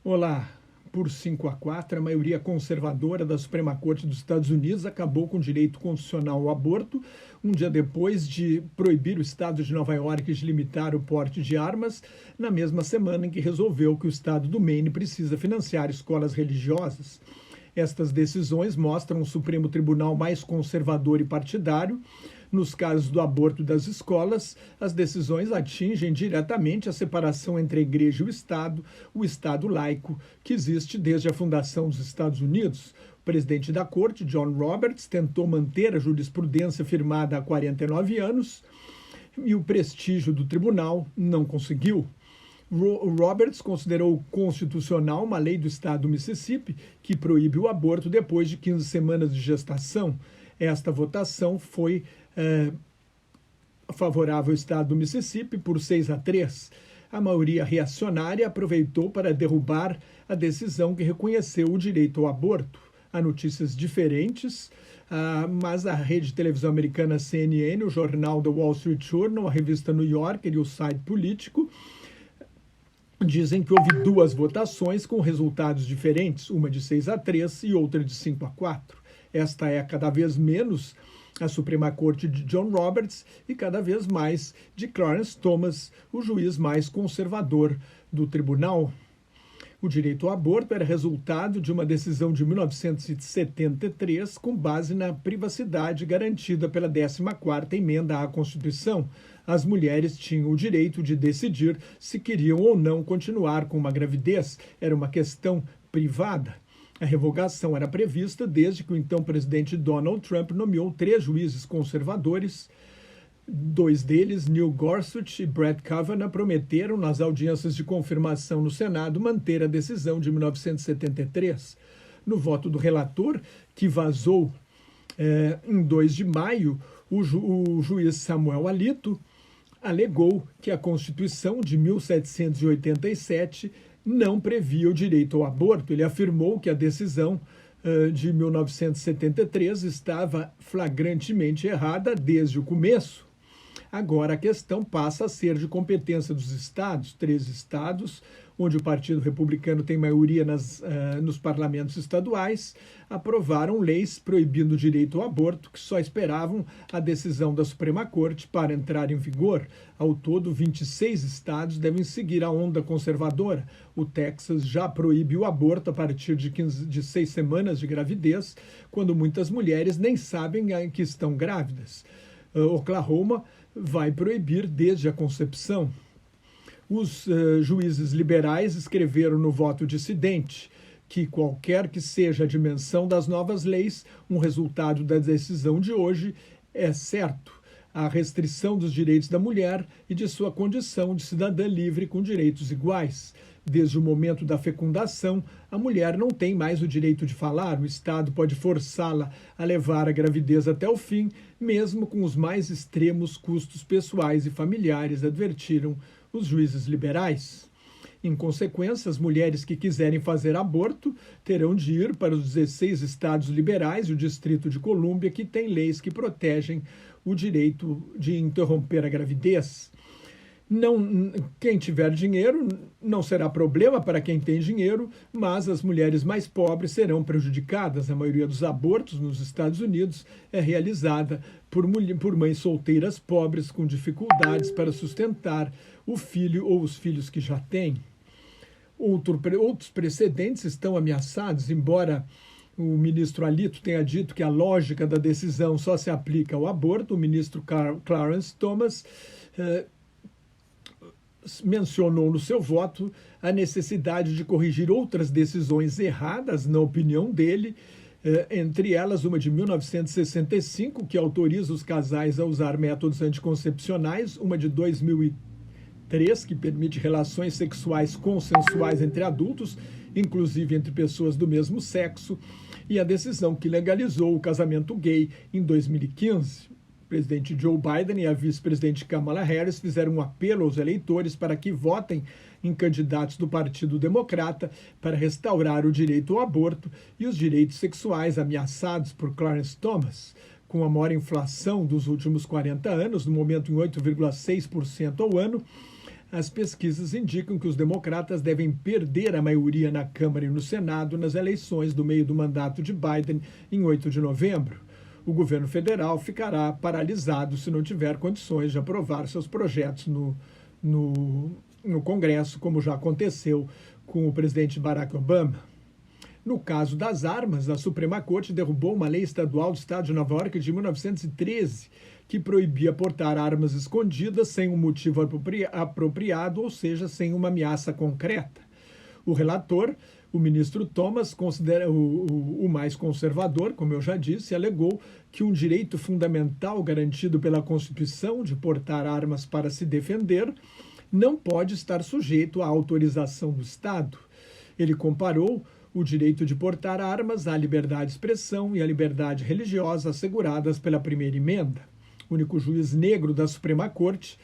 Olá, por 5-4, a maioria conservadora da Suprema Corte dos Estados Unidos acabou com o direito constitucional ao aborto, um dia depois de proibir o estado de Nova York de limitar o porte de armas, na mesma semana em que resolveu que o estado do Maine precisa financiar escolas religiosas. Estas decisões mostram o Supremo Tribunal mais conservador e partidário. Nos casos do aborto das escolas, as decisões atingem diretamente a separação entre a Igreja e o Estado laico, que existe desde a fundação dos Estados Unidos. O presidente da Corte, John Roberts, tentou manter a jurisprudência firmada há 49 anos e o prestígio do tribunal não conseguiu. Roberts considerou constitucional uma lei do estado do Mississippi que proíbe o aborto depois de 15 semanas de gestação. Esta votação foi favorável ao estado do Mississippi por 6-3. A maioria reacionária aproveitou para derrubar a decisão que reconheceu o direito ao aborto. Há notícias diferentes, mas a rede de televisão americana CNN, o jornal The Wall Street Journal, a revista New Yorker e o site Político dizem que houve duas votações com resultados diferentes, uma de 6-3 e outra de 5-4. Esta é cada vez menos a Suprema Corte de John Roberts e cada vez mais de Clarence Thomas, o juiz mais conservador do tribunal. O direito ao aborto era resultado de uma decisão de 1973 com base na privacidade garantida pela 14ª Emenda à Constituição. As mulheres tinham o direito de decidir se queriam ou não continuar com uma gravidez. Era uma questão privada. A revogação era prevista desde que o então presidente Donald Trump nomeou 3 juízes conservadores. 2 deles, Neil Gorsuch e Brett Kavanaugh, prometeram nas audiências de confirmação no Senado manter a decisão de 1973. No voto do relator, que vazou em 2 de maio, o juiz Samuel Alito alegou que a Constituição de 1787 não previa o direito ao aborto. Ele afirmou que a decisão de 1973 estava flagrantemente errada desde o começo. Agora a questão passa a ser de competência dos estados, 3 estados, onde o Partido Republicano tem maioria nos parlamentos estaduais, aprovaram leis proibindo o direito ao aborto, que só esperavam a decisão da Suprema Corte para entrar em vigor. Ao todo, 26 estados devem seguir a onda conservadora. O Texas já proíbe o aborto a partir de 6 semanas de gravidez, quando muitas mulheres nem sabem que estão grávidas. Oklahoma vai proibir desde a concepção. Os juízes liberais escreveram no voto dissidente que, qualquer que seja a dimensão das novas leis, um resultado da decisão de hoje é certo: a restrição dos direitos da mulher e de sua condição de cidadã livre com direitos iguais. Desde o momento da fecundação, a mulher não tem mais o direito de falar. O Estado pode forçá-la a levar a gravidez até o fim, mesmo com os mais extremos custos pessoais e familiares, advertiram os juízes liberais. Em consequência, as mulheres que quiserem fazer aborto terão de ir para os 16 estados liberais e o Distrito de Colômbia, que tem leis que protegem o direito de interromper a gravidez. Quem tiver dinheiro não será problema para quem tem dinheiro, mas as mulheres mais pobres serão prejudicadas. A maioria dos abortos nos Estados Unidos é realizada por mães solteiras pobres com dificuldades para sustentar o filho ou os filhos que já têm. Outros precedentes estão ameaçados, embora o ministro Alito tenha dito que a lógica da decisão só se aplica ao aborto. O ministro Clarence Thomas mencionou no seu voto a necessidade de corrigir outras decisões erradas, na opinião dele, entre elas uma de 1965, que autoriza os casais a usar métodos anticoncepcionais, uma de 2003, que permite relações sexuais consensuais entre adultos, inclusive entre pessoas do mesmo sexo, e a decisão que legalizou o casamento gay em 2015. O presidente Joe Biden e a vice-presidente Kamala Harris fizeram um apelo aos eleitores para que votem em candidatos do Partido Democrata para restaurar o direito ao aborto e os direitos sexuais ameaçados por Clarence Thomas. Com a maior inflação dos últimos 40 anos, no momento em 8,6% ao ano, as pesquisas indicam que os democratas devem perder a maioria na Câmara e no Senado nas eleições do meio do mandato de Biden em 8 de novembro. O governo federal ficará paralisado se não tiver condições de aprovar seus projetos no Congresso, como já aconteceu com o presidente Barack Obama. No caso das armas, a Suprema Corte derrubou uma lei estadual do estado de Nova York de 1913, que proibia portar armas escondidas sem um motivo apropriado, ou seja, sem uma ameaça concreta. O relator, o ministro Thomas, considera o mais conservador, como eu já disse, alegou que um direito fundamental garantido pela Constituição de portar armas para se defender não pode estar sujeito à autorização do Estado. Ele comparou o direito de portar armas à liberdade de expressão e à liberdade religiosa asseguradas pela primeira emenda. O único juiz negro da Suprema Corte,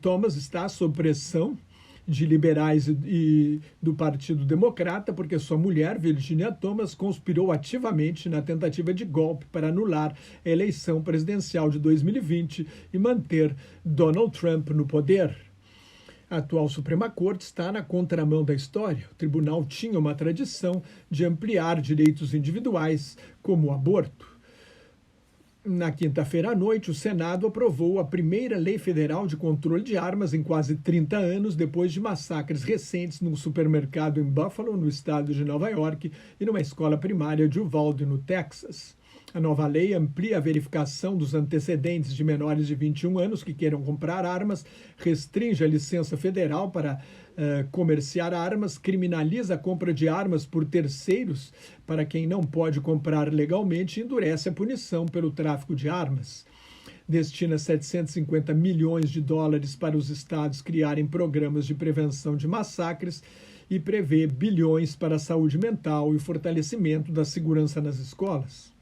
Thomas, está sob pressão de liberais e do Partido Democrata, porque sua mulher, Virginia Thomas, conspirou ativamente na tentativa de golpe para anular a eleição presidencial de 2020 e manter Donald Trump no poder. A atual Suprema Corte está na contramão da história. O tribunal tinha uma tradição de ampliar direitos individuais, como o aborto. Na quinta-feira à noite, o Senado aprovou a primeira lei federal de controle de armas em quase 30 anos, depois de massacres recentes num supermercado em Buffalo, no estado de Nova York, e numa escola primária de Uvalde, no Texas. A nova lei amplia a verificação dos antecedentes de menores de 21 anos que queiram comprar armas, restringe a licença federal para comerciar armas, criminaliza a compra de armas por terceiros para quem não pode comprar legalmente e endurece a punição pelo tráfico de armas. Destina 750 milhões de dólares para os estados criarem programas de prevenção de massacres e prevê bilhões para a saúde mental e o fortalecimento da segurança nas escolas.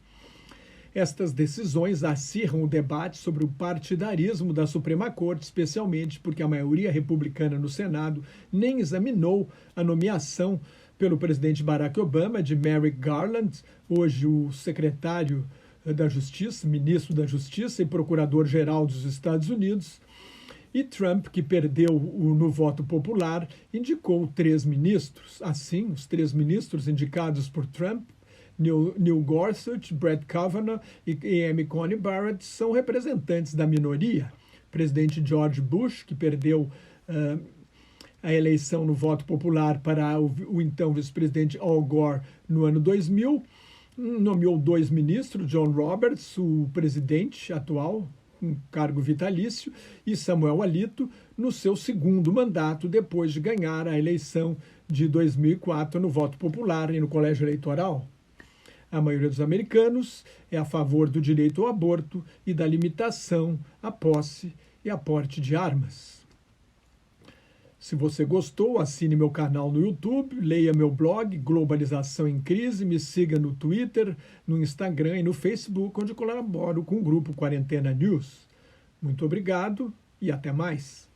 Estas decisões acirram o debate sobre o partidarismo da Suprema Corte, especialmente porque a maioria republicana no Senado nem examinou a nomeação pelo presidente Barack Obama de Merrick Garland, hoje o secretário da Justiça, ministro da Justiça e procurador-geral dos Estados Unidos, e Trump, que perdeu no voto popular, indicou 3 ministros. Assim, os 3 ministros indicados por Trump, Neil Gorsuch, Brett Kavanaugh e Amy Coney Barrett, são representantes da minoria. O presidente George Bush, que perdeu a eleição no voto popular para o então vice-presidente Al Gore no ano 2000, nomeou 2 ministros, John Roberts, o presidente atual, um cargo vitalício, e Samuel Alito, no seu 2º mandato, depois de ganhar a eleição de 2004 no voto popular e no colégio eleitoral. A maioria dos americanos é a favor do direito ao aborto e da limitação à posse e à porte de armas. Se você gostou, assine meu canal no YouTube, leia meu blog Globalização em Crise, me siga no Twitter, no Instagram e no Facebook, onde colaboro com o grupo Quarentena News. Muito obrigado e até mais.